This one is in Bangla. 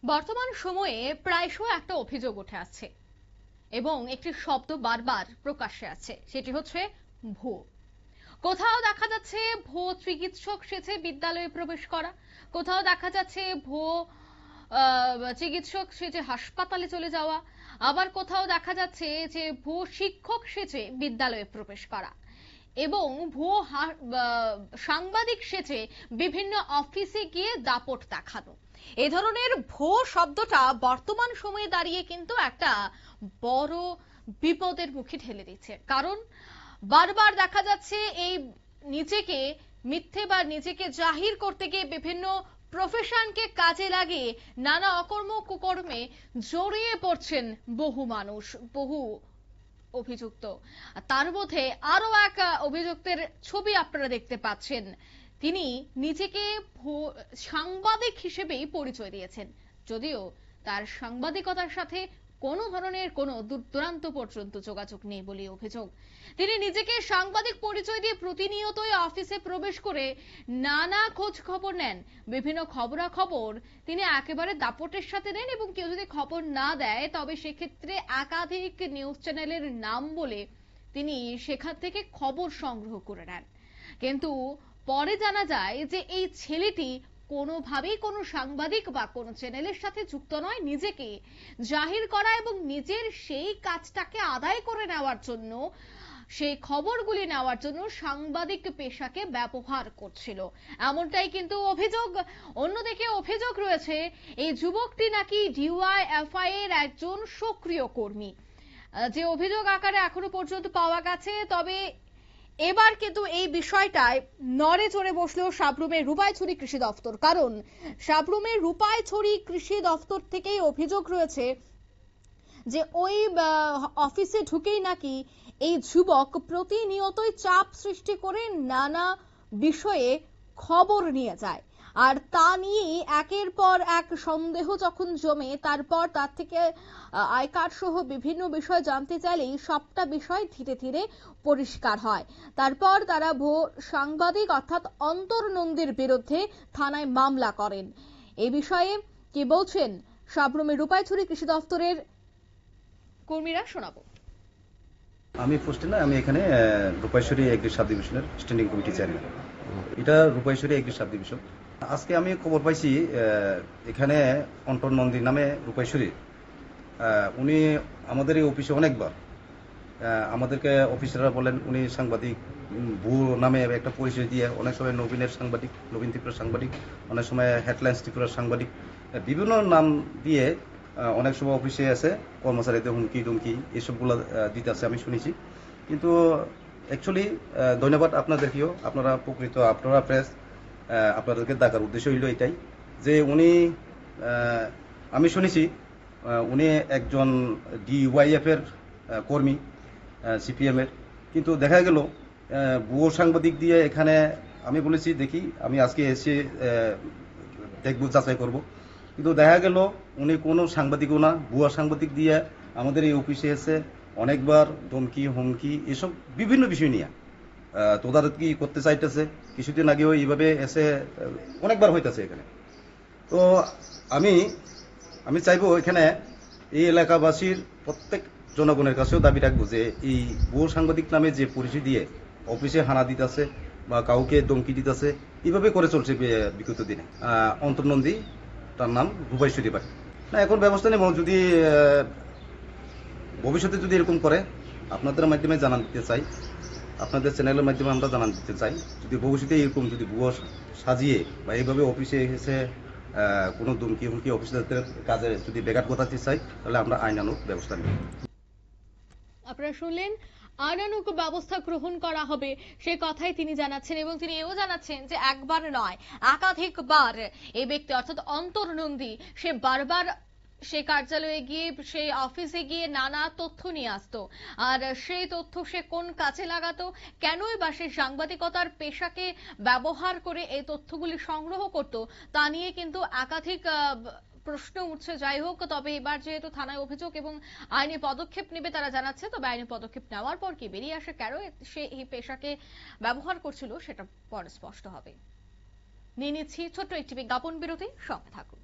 বর্তমান সময়ে প্রায়শই একটা অভিযোগ উঠে আসছে এবং একটি শব্দ বারবার প্রকাশ্যে আছে, সেটি হচ্ছে ভুয়ো। কোথাও দেখা যাচ্ছে ভুয়ো চিকিৎসক সেজে বিদ্যালয়ে প্রবেশ করা, কোথাও দেখা যাচ্ছে ভুয়ো চিকিৎসক সেজে হাসপাতালে চলে যাওয়া, আবার কোথাও দেখা যাচ্ছে যে ভুয়ো শিক্ষক সেজে বিদ্যালয়ে প্রবেশ করা এবং ভুয়ো সাংবাদিক সেজে বিভিন্ন অফিসে গিয়ে দাপট দেখানো। এই ধরনের ভুয়ো শব্দটা বর্তমান সময়ে দাঁড়িয়ে কিন্তু একটা বড় বিপদের মুখে ঠেলে দিচ্ছে। কারণ বারবার দেখা যাচ্ছে এই নিজেকে মিথ্যে বা নিজেকে জাহির করতে গিয়ে বিভিন্ন প্রফেশনকে কাজে লাগিয়ে নানা অকর্ম কুকর্মে জড়িয়ে পড়ছেন বহু মানুষ, বহু অভিযুক্ত। তার মধ্যে আরো এক অভিযুক্তের ছবি আপনারা দেখতে পাচ্ছেন। তিনি নিজেকে সাংবাদিক হিসেবেই পরিচয় দিয়েছেন, যদিও তার সাংবাদিকতার সাথে কোনো ধরনের কোনো দূরান্ত পর্যন্ত যোগাযোগ নেই বলে অভিযোগ। তিনি নিজেকে সাংবাদিক পরিচয় দিয়ে প্রতিনিয়তই অফিসে প্রবেশ করে নানা খোঁজ খবর নেন, বিভিন্ন খবরাখবর তিনি একেবারে দাপটের সাথে নেন এবং কেউ যদি খবর না দেয় তবে সেক্ষেত্রে একাধিক নিউজ চ্যানেলের নাম বলে তিনি সেখান থেকে খবর সংগ্রহ করে নেন। কিন্তু পরে জানা যায় যে এই ছেলেটি কোনোভাবেই কোনো সাংবাদিক বা কোনো চ্যানেলের সাথে যুক্ত নয়, নিজেকে জাহির করা এবং নিজের সেই কাজটাকে আদায় করে নেওয়ার জন্য, সেই খবরগুলি নেওয়ার জন্য সাংবাদিক পেশাকে ব্যবহার করছিল, এমনটাই কিন্তু অভিযোগ। অন্যদিকে অভিযোগ রয়েছে এই যুবকটি নাকি ডিওয়াইএফআই এর একজন সক্রিয় কর্মী, যে অভিযোগ আকারে এখনো পর্যন্ত পাওয়া গেছে। তবে এবার কিন্তু এই বিষয়টায় নড়ে চড়ে বসলো সাবরুমের রূপাইছড়ি কৃষি দফতর। কারণ সাবরুমের রূপাইছড়ি কৃষি দফতর থেকেই অভিযোগ রয়েছে যে ওই অফিসে ঢুকেই নাকি এই যুবক প্রতিনিয়তই চাপ সৃষ্টি করে নানা বিষয়ে খবর নিয়ে যায়, আর তা নিয়েই একের পর এক সন্দেহ যখন জমে তারপর তার থেকে আই কার্ড সহ বিভিন্ন বিষয় জানতে চাইলেই সবটা বিষয় ধীরে ধীরে পরিষ্কার হয়। তারপর তারা ভুয়ো সাংবাদিক অর্থাৎ অন্তর নন্দীর বিরুদ্ধে থানায় মামলা করেন। এই বিষয়ে কি বলছেন সাবরুমের রূপাইছড়ি কৃষি দফতরের কর্মীরা, শোনাবো। আমি পোস্টে না, আমি এখানে রূপাইছড়ি এগ্রি সাব ডিভিশনের স্ট্যান্ডিং কমিটি চেয়ারম্যান। এটা রূপাইছড়ি এগ্রি সাব ডিভিশন। আজকে আমি খবর পাইছি এখানে অন্তর নন্দী নামে রূপাইছড়ি, উনি আমাদের এই অফিসে অনেকবার আমাদেরকে অফিসাররা বলেন উনি সাংবাদিক ভুয়ো নামে একটা পরিচয় দিয়ে অনেক সময় নবীনের সাংবাদিক, নবীন ত্রিপুরার সাংবাদিক, অনেক সময় হেডলাইন্স ত্রিপুরার সাংবাদিক, বিভিন্ন নাম দিয়ে অনেক সময় অফিসে আছে কর্মচারীদের হুমকি টুমকি এসবগুলো দিতে আছে আমি শুনেছি। কিন্তু অ্যাকচুয়ালি ধন্যবাদ আপনাদেরকেও, আপনারা প্রকৃত, আপনারা প্রেস, আপনাদেরকে ডাকার উদ্দেশ্য হইল এটাই যে উনি, আমি শুনেছি উনি একজন ডিওয়াইএফ এর কর্মী, সিপিএম এর। কিন্তু দেখা গেল ভুয়ো সাংবাদিক দিয়ে এখানে, আমি বলেছি দেখি আমি আজকে এসে দেখব, যাচাই করব, কিন্তু দেখা গেল উনি কোনো সাংবাদিকও না, ভুয়া সাংবাদিক দিয়ে আমাদের এই অফিসে এসে অনেকবার ধমকি হুমকি এসব বিভিন্ন বিষয় নিয়ে তদারকি করতে চাইতেছে। কিছুদিন আগেও এইভাবে এসে অনেকবার হইতেছে এখানে। তো আমি চাইবো এখানে এই এলাকাবাসীর প্রত্যেক জনগণের কাছেও দাবি রাখবো যে এই ভুয়ো সাংবাদিক নামে যে পরিচয় দিয়ে অফিসে হানা দিতেছে বা কাউকে ধমকি দিতেছে, এইভাবে করে চলছে বিগত দিনে। অন্তর্নন্দী তার নাম, রূপাইছড়ি বাড়ি। না, এখন ব্যবস্থা নেব, যদি ভবিষ্যতে যদি এরকম করে আপনাদের মাধ্যমে জানান দিতে চাই, আপনাদের চ্যানেলের মাধ্যমে আমরা জানান দিতে চাই, যদি ভবিষ্যতে এরকম যদি ভুয়ো সাজিয়ে বা এইভাবে অফিসে এসে কোনো ধমকি হুমকি অফিসারদের কাজে যদি ব্যাঘাত ঘটাতে চাই, তাহলে আমরা আইনানুগ ব্যবস্থা নেব। আপনারা শুনলেন, আইনানুগ ব্যবস্থা গ্রহণ করা হবে সে কথাই তিনি জানাচ্ছেন এবং তিনি এও জানাচ্ছেন যে একবার নয় একাধিকবার এই ব্যক্তি অর্থাৎ অন্তর নন্দী সে বারবার সে কার্যালয়ে গিয়ে, সেই অফিসে গিয়ে নানা তথ্য নিয়ে আসতো, আর সেই তথ্য সে কোন কাজে লাগাতো, কেনই বা সে সাংবাদিকতার পেশাকে ব্যবহার করে এই তথ্যগুলি সংগ্রহ করত, তা নিয়ে কিন্তু একাধিক প্রশ্ন উঠছে। যাই হোক, তবে এবার যেহেতু থানায় অভিযোগ এবং আইনি পদক্ষেপ নেবে তারা জানাচ্ছে, তবে আইনি পদক্ষেপ নেওয়ার পর কি বেরিয়ে আসে কেন সে এই পেশাকে ব্যবহার করছিল সেটা পরে স্পষ্ট হবে। নিয়ে নিচ্ছি ছোট্ট একটি বিজ্ঞাপন বিরতি, সঙ্গে থাকুন।